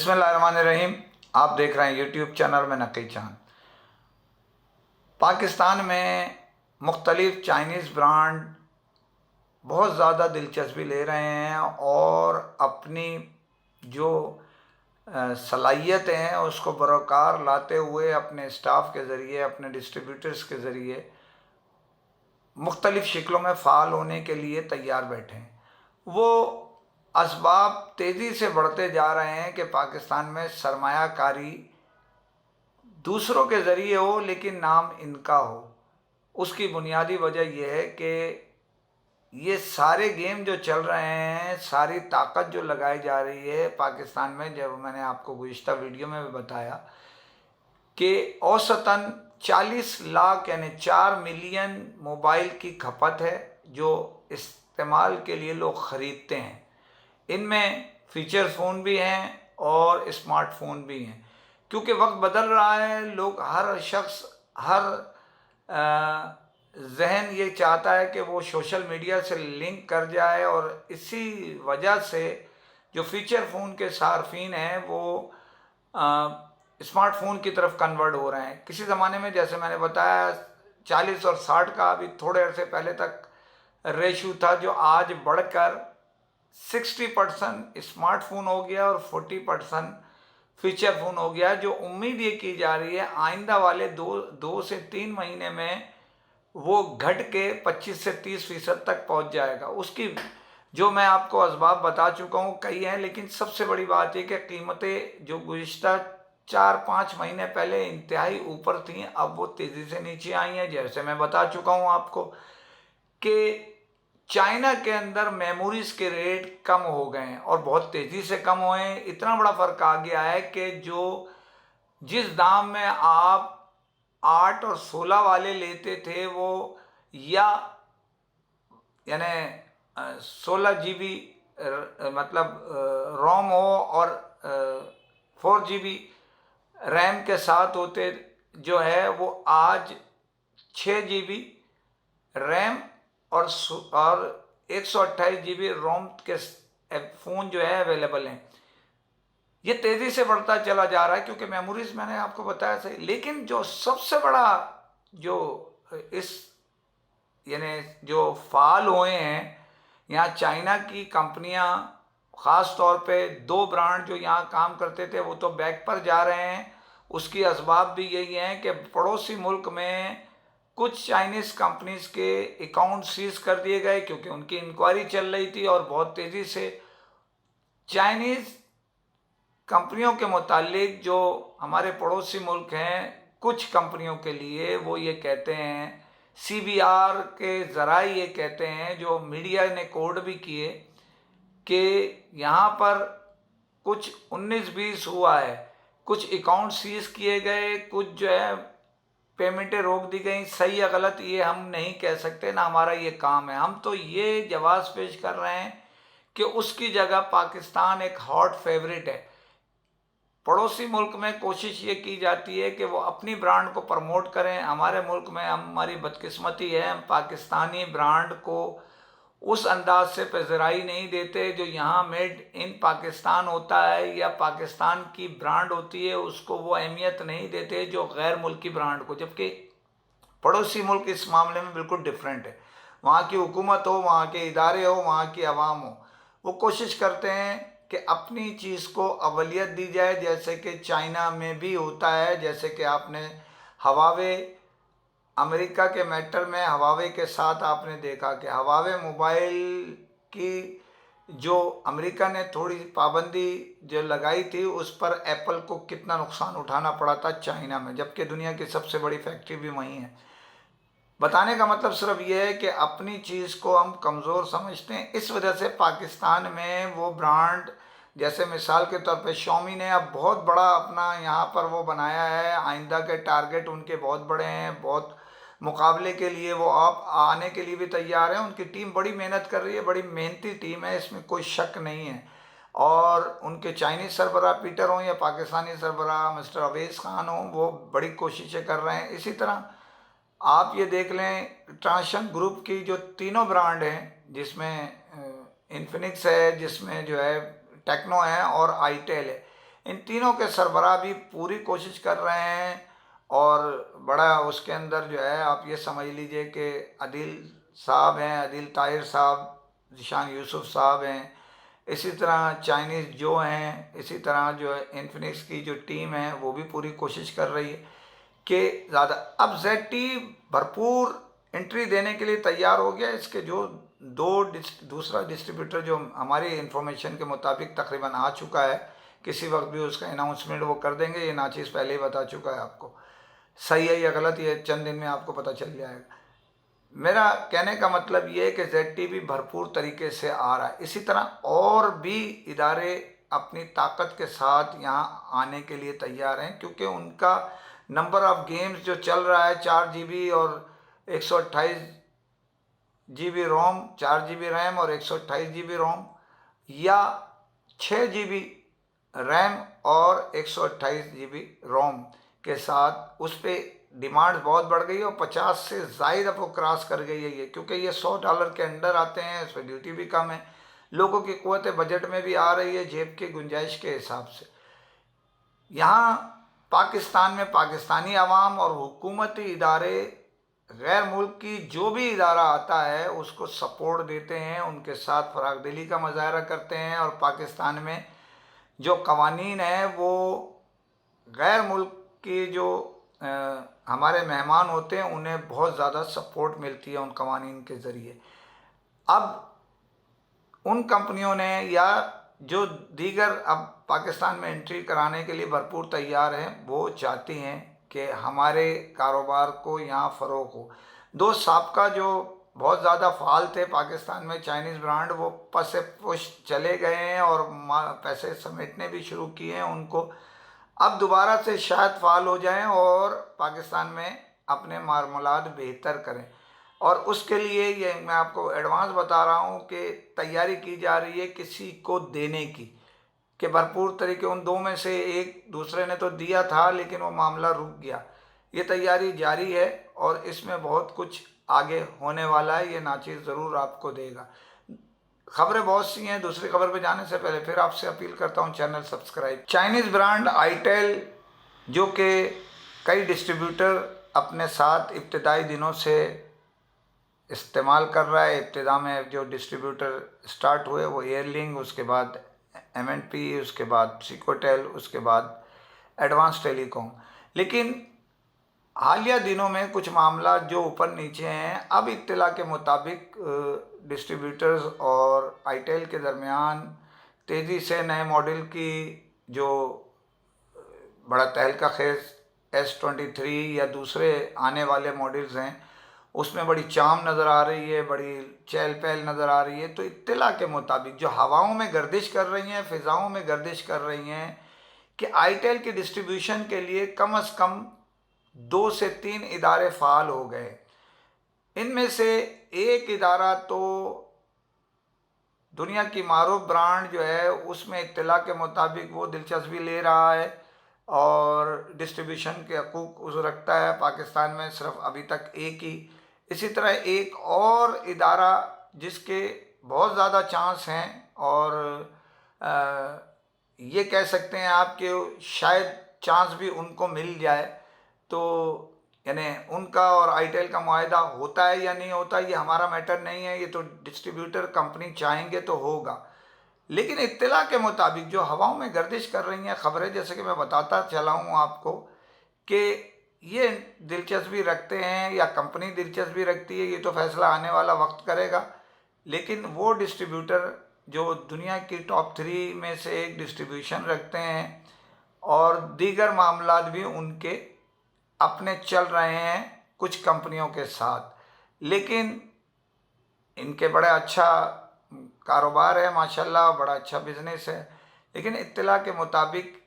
बिस्मिल्लाहिर्रहमानिर्रहीम। आप देख रहे हैं यूट्यूब चैनल में नकी चांद। पाकिस्तान में मुख्तलिफ चाइनीज़ ब्रांड बहुत ज़्यादा दिलचस्पी ले रहे हैं और अपनी जो सलाहियत हैं उसको बरकरार लाते हुए अपने स्टाफ के ज़रिए, अपने डिस्ट्रीब्यूटर्स के ज़रिए मुख्तलिफ़ शक्लों में फ़ाल होने के लिए तैयार बैठे हैं। वो असबाब तेज़ी से बढ़ते जा रहे हैं कि पाकिस्तान में सरमायाकारी दूसरों के ज़रिए हो लेकिन नाम इनका हो। उसकी बुनियादी वजह यह है कि ये सारे गेम जो चल रहे हैं, सारी ताकत जो लगाई जा रही है पाकिस्तान में, जब मैंने आपको गुज़िश्ता वीडियो में भी बताया कि औसतन 40 लाख यानी 4 मिलियन मोबाइल की खपत है जो इस्तेमाल के लिए लोग ख़रीदते हैं। इनमें फीचर फ़ोन भी हैं और स्मार्टफोन भी हैं। क्योंकि वक्त बदल रहा है, लोग हर शख्स हर जहन ये चाहता है कि वो सोशल मीडिया से लिंक कर जाए और इसी वजह से जो फीचर फ़ोन के सार्फिन हैं वो स्मार्टफोन की तरफ कन्वर्ट हो रहे हैं। किसी ज़माने में जैसे मैंने बताया 40 और 60 का अभी थोड़े अरसे पहले तक रेशो था, जो आज बढ़कर 60% स्मार्टफोन हो गया और 40% फीचर फ़ोन हो गया। जो उम्मीद ये की जा रही है आइंदा वाले दो से 3 महीने में वो घट के 25 से 30% तक पहुंच जाएगा। उसकी जो मैं आपको असबाब बता चुका हूँ कई हैं, लेकिन सबसे बड़ी बात यह कि कीमतें जो गुज़िश्ता 4-5 महीने पहले इंतहाई ऊपर थी, अब वो तेज़ी से नीचे आई हैं। जैसे मैं बता चुका हूँ आपको कि चाइना के अंदर मेमोरीज़ के रेट कम हो गए हैं और बहुत तेज़ी से कम हुए हैं। इतना बड़ा फ़र्क आ गया है कि जिस दाम में आप 8 और 16 वाले लेते थे वो यानी 16 GB मतलब रोम हो और 4 GB रैम के साथ होते, जो है वो आज 6 GB रैम और 128 GB रोम के फ़ोन जो है अवेलेबल हैं। ये तेज़ी से बढ़ता चला जा रहा है क्योंकि मेमोरीज़ मैंने आपको बताया सही। लेकिन जो सबसे बड़ा जो इस यानी जो फ़ाल हुए हैं, यहाँ चाइना की कंपनियाँ ख़ास तौर पे 2 ब्रांड जो यहाँ काम करते थे वो तो बैक पर जा रहे हैं। उसकी असबाब भी यही हैं कि पड़ोसी मुल्क में कुछ चाइनीज़ कंपनीज़ के अकाउंट सीज कर दिए गए क्योंकि उनकी इंक्वायरी चल रही थी और बहुत तेज़ी से चाइनीज़ कंपनियों के मुतालिक जो हमारे पड़ोसी मुल्क हैं, कुछ कंपनियों के लिए वो ये कहते हैं, CBR के ज़राए ये कहते हैं, जो मीडिया ने कोड भी किए कि यहाँ पर कुछ 19-20 हुआ है, कुछ अकाउंट सीज किए गए, कुछ जो है पेमेंटें रोक दी गई। सही या गलत ये हम नहीं कह सकते, ना हमारा ये काम है। हम तो ये जवाब पेश कर रहे हैं कि उसकी जगह पाकिस्तान एक हॉट फेवरेट है। पड़ोसी मुल्क में कोशिश ये की जाती है कि वो अपनी ब्रांड को प्रमोट करें। हमारे मुल्क में हमारी बदकिस्मती है, हम पाकिस्तानी ब्रांड को उस अंदाज से पज़िराई नहीं देते जो यहाँ मेड इन पाकिस्तान होता है या पाकिस्तान की ब्रांड होती है, उसको वो अहमियत नहीं देते जो गैर मुल्की ब्रांड को। जबकि पड़ोसी मुल्क इस मामले में बिल्कुल डिफरेंट है। वहाँ की हुकूमत हो, वहाँ के इदारे हो, वहाँ की आवाम हो, वो कोशिश करते हैं कि अपनी चीज़ को अवलियत दी जाए, जैसे कि चाइना में भी होता है। जैसे कि आपने हवावे, अमेरिका के मैटर में हवावे के साथ आपने देखा कि हवावे मोबाइल की जो अमेरिका ने थोड़ी पाबंदी जो लगाई थी उस पर एप्पल को कितना नुकसान उठाना पड़ा था चाइना में, जबकि दुनिया की सबसे बड़ी फैक्ट्री भी वहीं है। बताने का मतलब सिर्फ ये है कि अपनी चीज़ को हम कमज़ोर समझते हैं। इस वजह से पाकिस्तान में वो ब्रांड, जैसे मिसाल के तौर पे शॉमी ने अब बहुत बड़ा अपना यहाँ पर वो बनाया है, आइंदा के टारगेट उनके बहुत बड़े हैं, बहुत मुकाबले के लिए वो आप आने के लिए भी तैयार हैं। उनकी टीम बड़ी मेहनत कर रही है, बड़ी मेहनती टीम है, इसमें कोई शक नहीं है। और उनके चाइनीज़ सरबराह पीटर हों या पाकिस्तानी सरबराह मिस्टर अवेस खान हों, वो बड़ी कोशिशें कर रहे हैं। इसी तरह आप ये देख लें, ट्रांशन ग्रुप की जो तीनों ब्रांड हैं, जिसमें इन्फिनिक्स है, जिसमें जो है टेक्नो है और आईटेल है, इन तीनों के सरबराह भी पूरी कोशिश कर रहे हैं। और बड़ा उसके अंदर जो है आप ये समझ लीजिए कि अदील साहब हैं, अदील ताहिर साहब, ज़ीशान यूसुफ साहब हैं, इसी तरह चाइनीज़ जो हैं, इसी तरह जो है इन्फिनिक्स की जो टीम है वो भी पूरी कोशिश कर रही है कि ज़्यादा। अब ZT भरपूर एंट्री देने के लिए तैयार हो गया। इसके जो दूसरा डिस्ट्रीब्यूटर जो हमारी इंफॉर्मेशन के मुताबिक तकरीबन आ चुका है, किसी वक्त भी उसका अनाउंसमेंट वो कर देंगे। ये नाचीज़ पहले ही बता चुका है आपको, सही है या गलत ये चंद दिन में आपको पता चल जाएगा। मेरा कहने का मतलब ये है कि ZT भी भरपूर तरीके से आ रहा है। इसी तरह और भी इदारे अपनी ताकत के साथ यहाँ आने के लिए तैयार हैं, क्योंकि उनका नंबर ऑफ़ गेम्स जो चल रहा है 4 GB और 128 GB रोम, 4 GB रैम और 128 GB रोम, या 6 GB रैम और 128 GB रोम के साथ उस पर डिमांड बहुत बढ़ गई है और 50 से ज़ायद अब वो क्रॉस कर गई है ये, क्योंकि ये $100 के अंडर आते हैं, इस पर ड्यूटी भी कम है, लोगों की क़ुव्वत बजट में भी आ रही है, जेब की गुंजाइश के हिसाब से। यहाँ पाकिस्तान में पाकिस्तानी अवाम और हुकूमती इदारे गैर मुल्क की जो भी इदारा आता है उसको सपोर्ट देते हैं, उनके साथ फरागदिली का मुजाहरा करते हैं, और पाकिस्तान में जो कवानीन है वो गैर मुल्क की जो हमारे मेहमान होते हैं उन्हें बहुत ज़्यादा सपोर्ट मिलती है उन कवानीन के ज़रिए। अब उन कंपनियों ने या जो दीगर अब पाकिस्तान में एंट्री कराने के लिए भरपूर तैयार हैं, वो चाहती हैं कि हमारे कारोबार को यहाँ फ़रोग़ हो। दो साबका जो बहुत ज़्यादा फ़ाल थे पाकिस्तान में चाइनीज़ ब्रांड, वो पसे पुश चले गए हैं और पैसे समेटने भी शुरू किए हैं। उनको अब दोबारा से शायद फ़ाल हो जाएं और पाकिस्तान में अपने मामलात बेहतर करें। और उसके लिए ये मैं आपको एडवांस बता रहा हूँ कि तैयारी की जा रही है किसी को देने की, कि भरपूर तरीके उन दो में से एक दूसरे ने तो दिया था लेकिन वो मामला रुक गया। ये तैयारी जारी है और इसमें बहुत कुछ आगे होने वाला है, ये नाचीज़ ज़रूर आपको देगा। खबरें बहुत सी हैं, दूसरी खबर पे जाने से पहले फिर आपसे अपील करता हूँ channel subscribe. Chinese brand itel जो कि कई डिस्ट्रीब्यूटर अपने साथ इब्तदाई दिनों से इस्तेमाल कर रहा है। इब्तिदा में जो डिस्ट्रीब्यूटर स्टार्ट हुए वो एयरलिंक, उसके बाद M&P, उसके बाद सिकोटेल, उसके बाद एडवांस टेलीकॉम। लेकिन हालिया दिनों में कुछ मामला जो ऊपर नीचे हैं, अब इत्तला के मुताबिक डिस्ट्रीब्यूटर्स और आईटेल के दरमियान तेज़ी से नए मॉडल की जो बड़ा तहलका खेज S23 या दूसरे आने वाले मॉडल्स हैं उसमें बड़ी चाम नज़र आ रही है, बड़ी चहल पहल नज़र आ रही है। तो इत्तला के मुताबिक जो हवाओं में गर्दिश कर रही हैं, फ़िज़ाओं में गर्दिश कर रही हैं कि आईटेल के डिस्ट्रीब्यूशन के लिए कम से कम 2 से 3 इदारे फ़ाल हो गए। इनमें से एक इदारा तो दुनिया की मारूफ ब्रांड जो है उसमें इत्तला के मुताबिक वो दिलचस्पी ले रहा है और डिस्ट्रीब्यूशन के हकूक़ उस रखता है पाकिस्तान में सिर्फ अभी तक एक ही। इसी तरह एक और इदारा जिसके बहुत ज़्यादा चांस हैं और ये कह सकते हैं आप कि शायद चांस भी उनको मिल जाए, तो यानी उनका और आईटेल का मुआहदा होता है या नहीं होता ये हमारा मैटर नहीं है, ये तो डिस्ट्रीब्यूटर कंपनी चाहेंगे तो होगा। लेकिन इत्तला के मुताबिक जो हवाओं में गर्दिश कर रही हैं ख़बरें, जैसे कि मैं बताता चला हूँ आपको कि ये दिलचस्पी रखते हैं या कंपनी दिलचस्पी रखती है, ये तो फैसला आने वाला वक्त करेगा। लेकिन वो डिस्ट्रीब्यूटर जो दुनिया की टॉप 3 में से एक डिस्ट्रीब्यूशन रखते हैं और दीगर मामलात भी उनके अपने चल रहे हैं कुछ कंपनियों के साथ, लेकिन इनके बड़ा अच्छा कारोबार है माशाल्लाह, बड़ा अच्छा बिजनेस है। लेकिन इत्तला के मुताबिक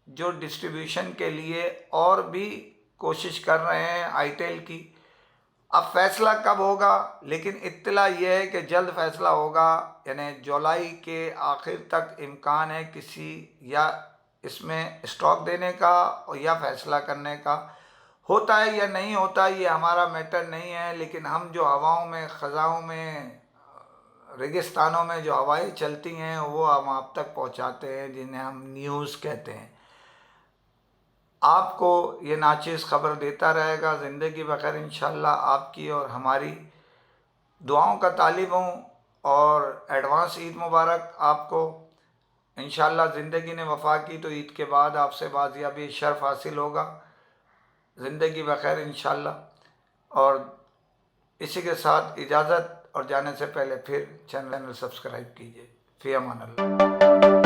जो डिस्ट्रीब्यूशन के लिए और भी कोशिश कर रहे हैं आईटेल की, अब फैसला कब होगा, लेकिन इत्तला ये है कि जल्द फैसला होगा, यानी जुलाई के आखिर तक इम्कान है किसी या इसमें स्टॉक देने का या फैसला करने का। होता है या नहीं होता ये हमारा मैटर नहीं है, लेकिन हम जो हवाओं में ख़ज़ाओं में रेगिस्तानों में जो हवाएं चलती हैं वो हम आप तक पहुंचाते हैं, जिन्हें हम न्यूज़ कहते हैं। आपको ये नाचीज़ खबर देता रहेगा। ज़िंदगी बखैर इंशाल्लाह। आपकी और हमारी दुआओं का तालिब हूँ और एडवांस ईद मुबारक आपको। इंशाल्लाह ज़िंदगी ने वफ़ा की तो ईद के बाद आपसे बाज़ियाबी शर्फ़ हासिल होगा। ज़िंदगी बखैर इंशाल्लाह। और इसी के साथ इजाज़त, और जाने से पहले फिर चैनल सब्सक्राइब कीजिए। फ़ी अमान अल्लाह।